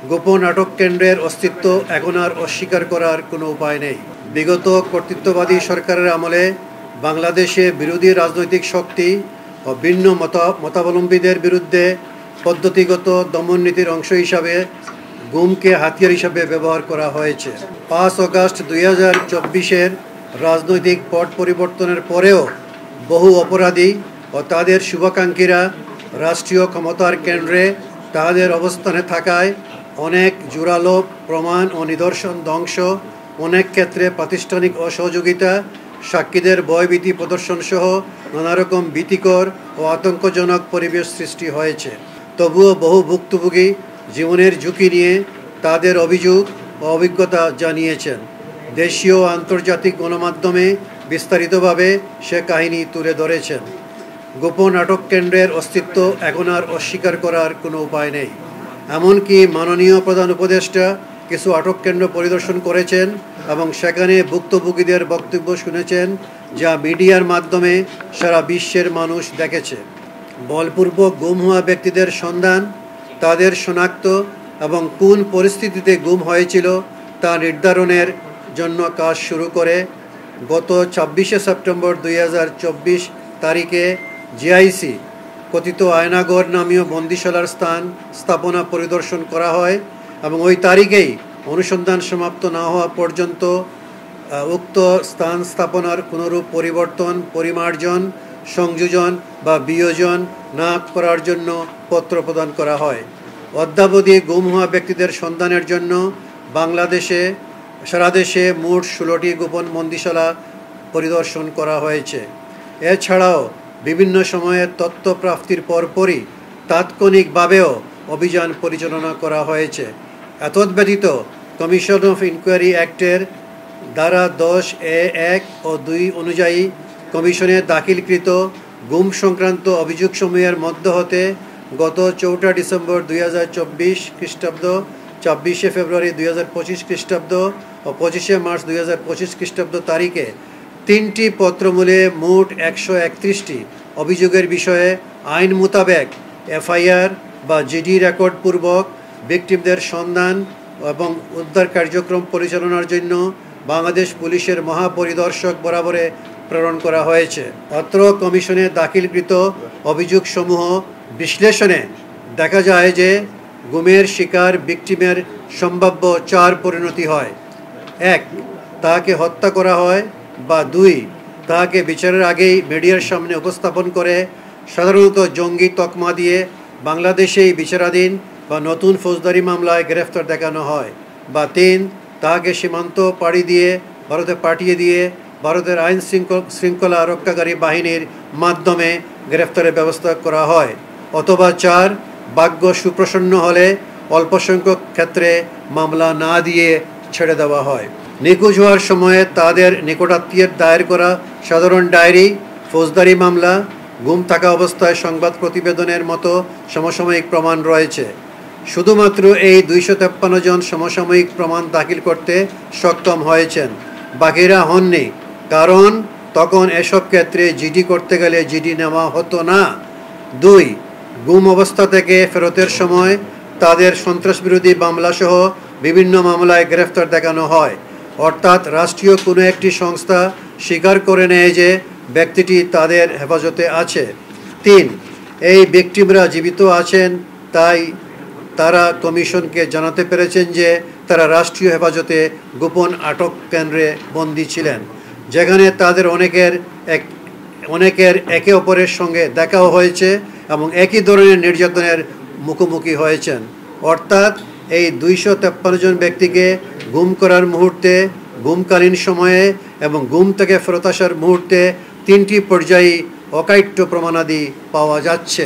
গোপন আটক কেন্দ্রের অস্তিত্ব এখন আর অস্বীকার করার কোনো উপায় নেই। বিগত কর্তৃত্ববাদী সরকারের আমলে বাংলাদেশে বিরোধী রাজনৈতিক শক্তি ও ভিন্ন মতাবলম্বীদের বিরুদ্ধে পদ্ধতিগত দমন নীতির অংশ হিসাবে গুমকে হাতিয়ার হিসাবে ব্যবহার করা হয়েছে। 5 আগস্ট 2024-এর রাজনৈতিক পট পরিবর্তনের পরেও বহু অপরাধী ও তাদের শুভাকাঙ্ক্ষীরা রাষ্ট্রীয় ক্ষমতার কেন্দ্রে তাদের অবস্থানে থাকায় অনেক জোরালো প্রমাণ ও নিদর্শন ধ্বংস, অনেক ক্ষেত্রে প্রাতিষ্ঠানিক অসহযোগিতা, সাক্ষীদের ভয়ভীতি প্রদর্শনসহ নানারকম ভীতিকর ও আতঙ্কজনক পরিবেশ সৃষ্টি হয়েছে। তবুও বহু ভুক্তভোগী জীবনের ঝুঁকি নিয়ে তাদের অভিযোগ ও অভিজ্ঞতা জানিয়েছেন। দেশীয় ও আন্তর্জাতিক গণমাধ্যমে বিস্তারিতভাবে সে কাহিনী তুলে ধরেছেন। গোপন আটক কেন্দ্রের অস্তিত্ব এখন আর অস্বীকার করার কোনো উপায় নেই। এমনকি মাননীয় প্রধান উপদেষ্টা কিছু আটক কেন্দ্র পরিদর্শন করেছেন এবং সেখানে ভুক্তভোগীদের বক্তব্য শুনেছেন, যা মিডিয়ার মাধ্যমে সারা বিশ্বের মানুষ দেখেছে। বলপূর্বক গুম হওয়া ব্যক্তিদের সন্ধান, তাদের শনাক্ত এবং কোন পরিস্থিতিতে গুম হয়েছিল তা নির্ধারণের জন্য কাজ শুরু করে গত 26শে সেপ্টেম্বর 2024 তারিখে জিআইসি কথিত আয়নাগর নামীয় বন্দিশালার স্থাপনা পরিদর্শন করা হয় এবং ওই তারিখেই অনুসন্ধান সমাপ্ত না হওয়া পর্যন্ত উক্ত স্থাপনার কোনোরূপ পরিবর্তন, পরিমার্জন, সংযোজন বা বিয়োজন না করার জন্য পত্র প্রদান করা হয়। অদ্যাবধি গুম হওয়া ব্যক্তিদের সন্ধানের জন্য বাংলাদেশে সারা দেশে মোট 16টি গোপন বন্দিশালা পরিদর্শন করা হয়েছে। এছাড়াও বিভিন্ন সময়ে তথ্য প্রাপ্তির পরপরই তাৎক্ষণিকভাবেও অভিযান পরিচালনা করা হয়েছে। এতদ্ব্যতীত কমিশন অফ ইনকোয়ারি অ্যাক্টের ধারা 10(a)(1) ও 2 অনুযায়ী কমিশনে দাখিলকৃত গুম সংক্রান্ত অভিযোগসমূহের মধ্য হতে গত 4 ডিসেম্বর 2024 খ্রিস্টাব্দ, 26শে ফেব্রুয়ারি 2025 খ্রিস্টাব্দ ও 25শে মার্চ 2025 খ্রিস্টাব্দ তারিখে 3টি পত্রমূলে মোট 131টি অভিযোগের বিষয়ে আইন মোতাবেক এফআইআর বা জিডি রেকর্ডপূর্বক ভিকটিমদের সন্ধান এবং উদ্ধার কার্যক্রম পরিচালনার জন্য বাংলাদেশ পুলিশের মহাপরিদর্শক বরাবরে প্রেরণ করা হয়েছে। অত্র কমিশনে দাখিলকৃত অভিযোগসমূহ বিশ্লেষণে দেখা যায় যে গুমের শিকার ভিকটিমের সম্ভাব্য 4 পরিণতি হয়। 1. তাকে হত্যা করা হয়, বা 2. তাকে বিচারের আগেই মিডিয়ার সামনে উপস্থাপন করে সাধারণত জঙ্গি তকমা দিয়ে বাংলাদেশেই বিচারাধীন বা নতুন ফৌজদারি মামলায় গ্রেফতার দেখানো হয়, বা 3. তাকে সীমান্ত পাড়ি দিয়ে ভারতে পাঠিয়ে দিয়ে ভারতের আইন শৃঙ্খলা রক্ষাকারী বাহিনীর মাধ্যমে গ্রেফতারের ব্যবস্থা করা হয়, অথবা 4. ভাগ্য সুপ্রসন্ন হলে অল্প সংখ্যক ক্ষেত্রে মামলা না দিয়ে ছেড়ে দেওয়া হয়। নিখোঁজ হওয়ার সময়ে তাদের নিকটাত্মীয়ের দায়ের করা সাধারণ ডায়েরি, ফৌজদারি মামলা, গুম থাকা অবস্থায় সংবাদ প্রতিবেদনের মতো সমসাময়িক প্রমাণ রয়েছে। শুধুমাত্র এই 253 জন সমসাময়িক প্রমাণ দাখিল করতে সক্ষম হয়েছেন, বাকিরা হননি, কারণ তখন এসব ক্ষেত্রে জিডি করতে গেলে জিডি নেওয়া হতো না। 2. গুম অবস্থা থেকে ফেরতের সময় তাদের সন্ত্রাসবিরোধী মামলাসহ বিভিন্ন মামলায় গ্রেফতার দেখানো হয়, অর্থাৎ রাষ্ট্রীয় কোনো একটি সংস্থা স্বীকার করে নেয় যে ব্যক্তিটি তাদের হেফাজতে আছে। 3. এই ভিকটিমরা জীবিত আছেন, তাই তারা কমিশনকে জানাতে পেরেছেন যে তারা রাষ্ট্রীয় হেফাজতে গোপন আটক কেন্দ্রে বন্দী ছিলেন, যেখানে তাদের অনেকের একে অপরের সঙ্গে দেখাও হয়েছে এবং একই ধরনের নির্যাতনের মুখোমুখি হয়েছেন। অর্থাৎ এই 253 জন ব্যক্তিকে গুম করার মুহূর্তে, গুমকালীন সময়ে এবং গুম থেকে ফেরত আসার মুহূর্তে 3টি পর্যায়ে অকাট্য প্রমাণাদি পাওয়া যাচ্ছে।